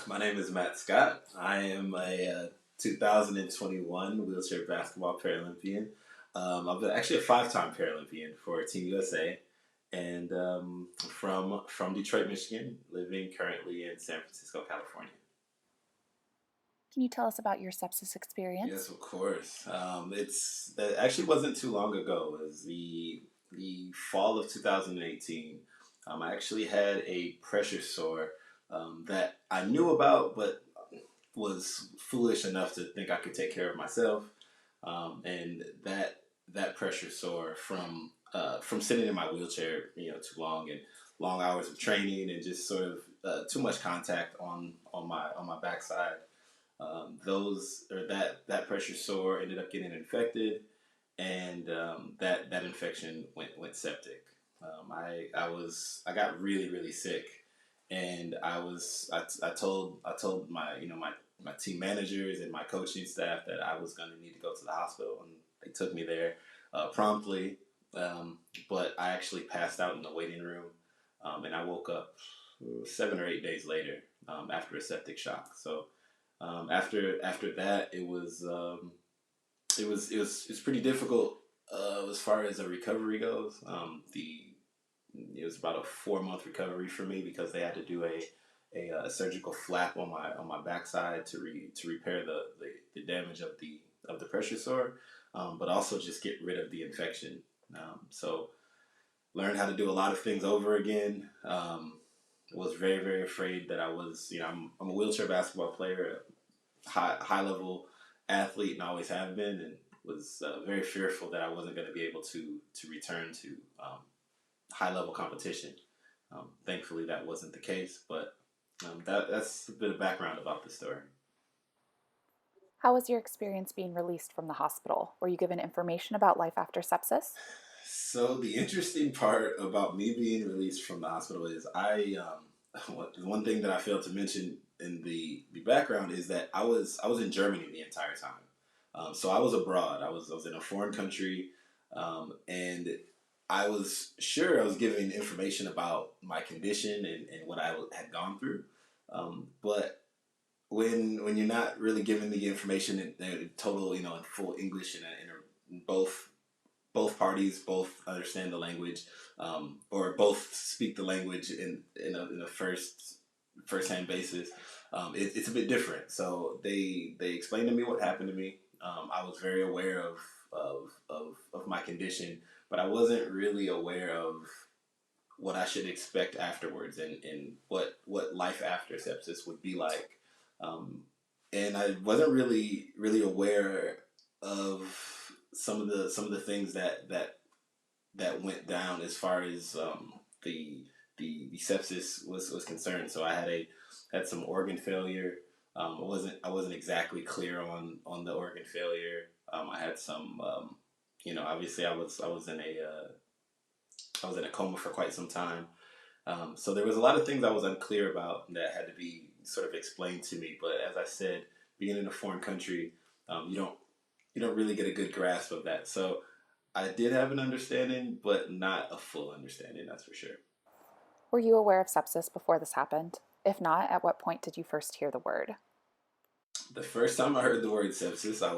My name is Matt Scott. I am a 2021 wheelchair basketball Paralympian. I'm actually a five-time Paralympian for Team USA, and from Detroit, Michigan, living currently in San Francisco, California. Can you tell us about your sepsis experience? Yes, of course. That actually wasn't too long ago. It was the fall of 2018. I actually had a pressure sore that I knew about, but was foolish enough to think I could take care of myself, and that pressure sore from sitting in my wheelchair, too long and long hours of training and just sort of too much contact on my backside. That pressure sore ended up getting infected, and that infection went septic. I got really sick, and I told my team managers and my coaching staff that I was going to need to go to the hospital, and they took me there promptly. But I actually passed out in the waiting room, and I woke up 7 or 8 days later after a septic shock. So after that, it was pretty difficult as far as the recovery goes. It was about a 4 month recovery for me because they had to do a surgical flap on my backside to repair the damage of the pressure sore, but also just get rid of the infection. So learned how to do a lot of things over again. Was very afraid that I'm a wheelchair basketball player, high level athlete, and always have been, and was very fearful that I wasn't going to be able to return to high level competition. Thankfully, that wasn't the case, but that's a bit of background about the story. How was your experience being released from the hospital? Were you given information about life after sepsis? So the interesting part about me being released from the hospital is one thing that I failed to mention in the background is that I was in Germany the entire time. So I was abroad. I was in a foreign country, and I was sure I was giving information about my condition and what I had gone through. But when you're not really giving the information in total, in full English, and both parties both understand the language, or both speak the language in a first hand basis. It's a bit different. So they explained to me what happened to me. I was very aware of my condition, but I wasn't really aware of what I should expect afterwards, and what life after sepsis would be like. Um, and I wasn't really aware of some of the things that went down as far as the the sepsis was concerned. So I had some organ failure. I wasn't exactly clear on the organ failure. I had some, obviously I was in a coma for quite some time. So there was a lot of things I was unclear about that had to be sort of explained to me. But as I said, being in a foreign country, you don't really get a good grasp of that. So I did have an understanding, but not a full understanding. That's for sure. Were you aware of sepsis before this happened? If not, at what point did you first hear the word? The first time I heard the word sepsis, I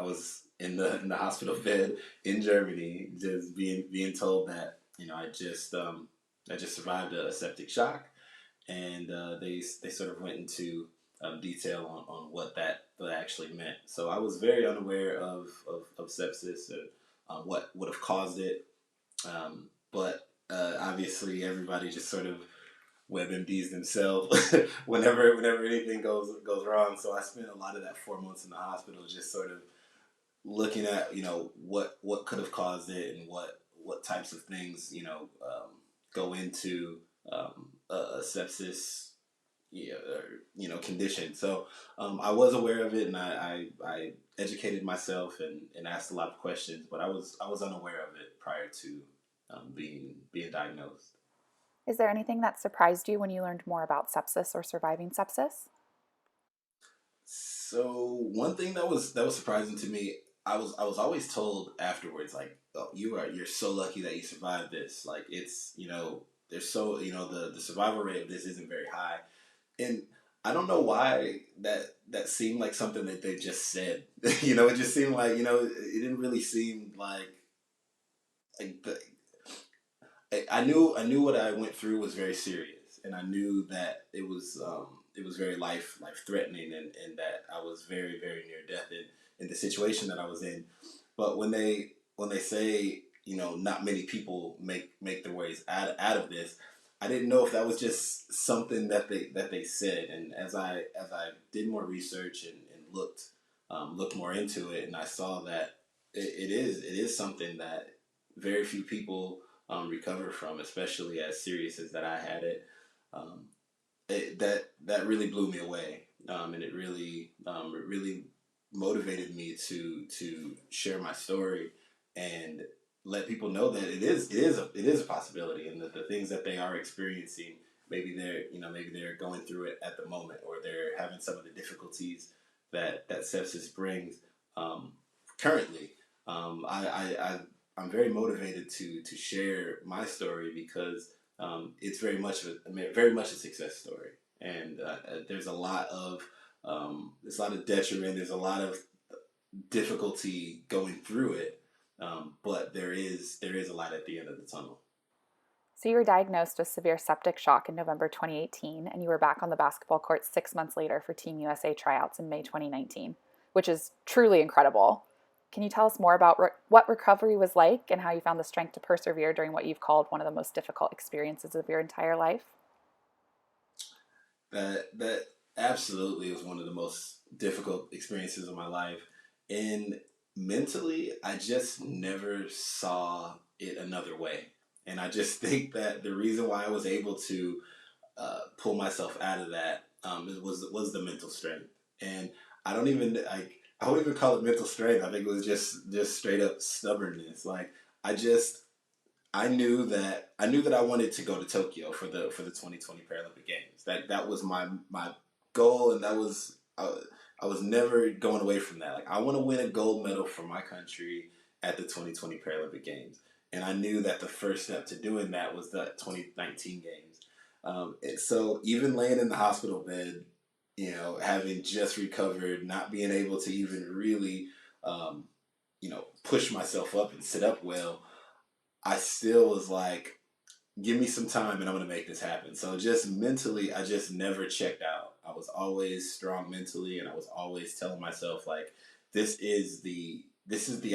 was in the hospital bed in Germany, just being told that I just survived a septic shock, and they sort of went into detail on what actually meant. So I was very unaware of sepsis and what would have caused it. But obviously, everybody just sort of WebMDs themselves whenever anything goes wrong. So I spent a lot of that 4 months in the hospital just sort of looking at what could have caused it, and what types of things go into a sepsis, condition. So I was aware of it, and I educated myself and asked a lot of questions, but I was unaware of it prior to being diagnosed. Is there anything that surprised you when you learned more about sepsis or surviving sepsis? So one thing that was surprising to me, I was always told afterwards, like, oh, you're so lucky that you survived this. Like, it's, there's so, the survival rate of this isn't very high. And I don't know why that seemed like something that they just said. It just seemed like it didn't really seem like I knew what I went through was very serious, and I knew that it was very life threatening, and that I was very very near death in the situation that I was in. But when they say not many people make their ways out of this, I didn't know if that was just something that they said. And as I did more research and looked more into it, and I saw that it is something that very few people recover from, especially as serious as that I had it. Um, that really blew me away, and it really motivated me to share my story and let people know that it is a possibility, and that the things that they are experiencing, maybe they're going through it at the moment, or they're having some of the difficulties that sepsis brings currently. I'm very motivated to share my story because it's very much a success story, and there's a lot of detriment, there's a lot of difficulty going through it, but there is a light at the end of the tunnel. So you were diagnosed with severe septic shock in November 2018, and you were back on the basketball court 6 months later for Team USA tryouts in May 2019, which is truly incredible. Can you tell us more about what recovery was like and how you found the strength to persevere during what you've called one of the most difficult experiences of your entire life? That absolutely was one of the most difficult experiences of my life, and mentally, I just never saw it another way. And I just think that the reason why I was able to pull myself out of that was the mental strength. And I won't even call it mental strength. I think it was just straight up stubbornness. Like I just I knew that I wanted to go to Tokyo for the 2020 Paralympic Games. That was my goal, and I was never going away from that. Like I want to win a gold medal for my country at the 2020 Paralympic Games, and I knew that the first step to doing that was the 2019 Games. And so even laying in the hospital bed, having just recovered, not being able to even really, push myself up and sit up well, I still was like, give me some time and I'm gonna make this happen. So just mentally, I just never checked out. I was always strong mentally, and I was always telling myself like, this is the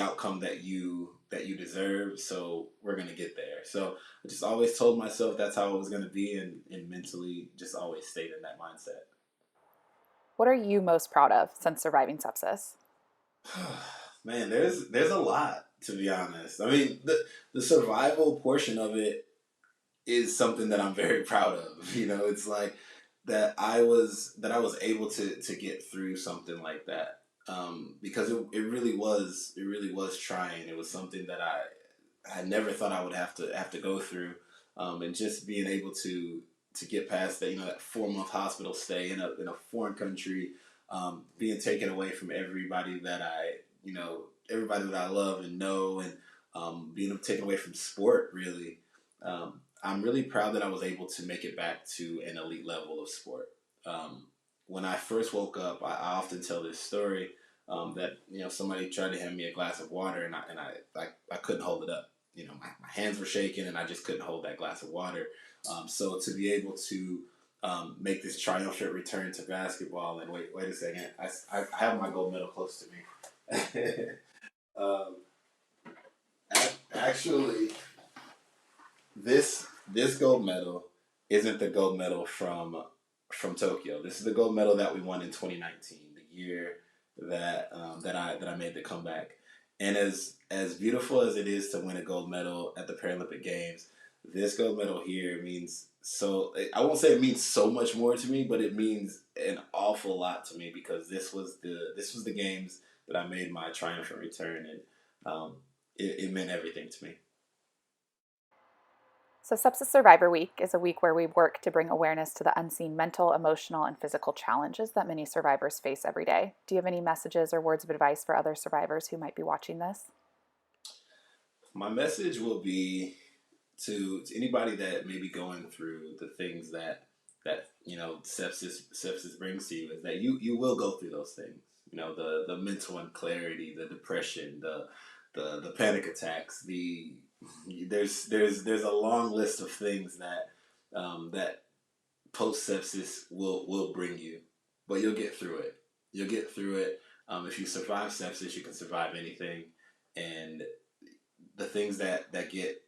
outcome that you deserve. So we're gonna get there. So I just always told myself that's how it was gonna be, and mentally just always stayed in that mindset. What are you most proud of since surviving sepsis? Man, there's a lot, to be honest. I mean, the survival portion of it is something that I'm very proud of. It's like that I was able to get through something like that, because it really was trying. It was something that I never thought I would have to go through, and just being able to get past that 4 month hospital stay in a foreign country, being taken away from everybody that I love and know, and being taken away from sport, really. I'm really proud that I was able to make it back to an elite level of sport. Um, when I first woke up, I often tell this story, that somebody tried to hand me a glass of water, and I couldn't hold it up. My hands were shaking, and I just couldn't hold that glass of water. So to be able to make this triumphant return to basketball, and wait a second, I have my gold medal close to me. um, Actually, this gold medal isn't the gold medal from Tokyo. This is the gold medal that we won in 2019, the year that I made the comeback. And as beautiful as it is to win a gold medal at the Paralympic Games, this gold medal here means so. I won't say it means so much more to me, but it means an awful lot to me, because this was the games that I made my triumphant return, and it meant everything to me. So, Sepsis Survivor Week is a week where we work to bring awareness to the unseen mental, emotional, and physical challenges that many survivors face every day. Do you have any messages or words of advice for other survivors who might be watching this? My message will be to anybody that may be going through the things that sepsis brings to you is that you will go through those things. The mental unclarity, the depression, the panic attacks. There's a long list of things that post sepsis will bring you, but you'll get through it. You'll get through it. If you survive sepsis, you can survive anything, and the things that get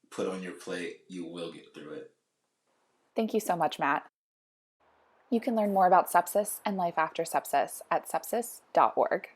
put on your plate, you will get through it. Thank you so much, Matt. You can learn more about sepsis and life after sepsis at sepsis.org.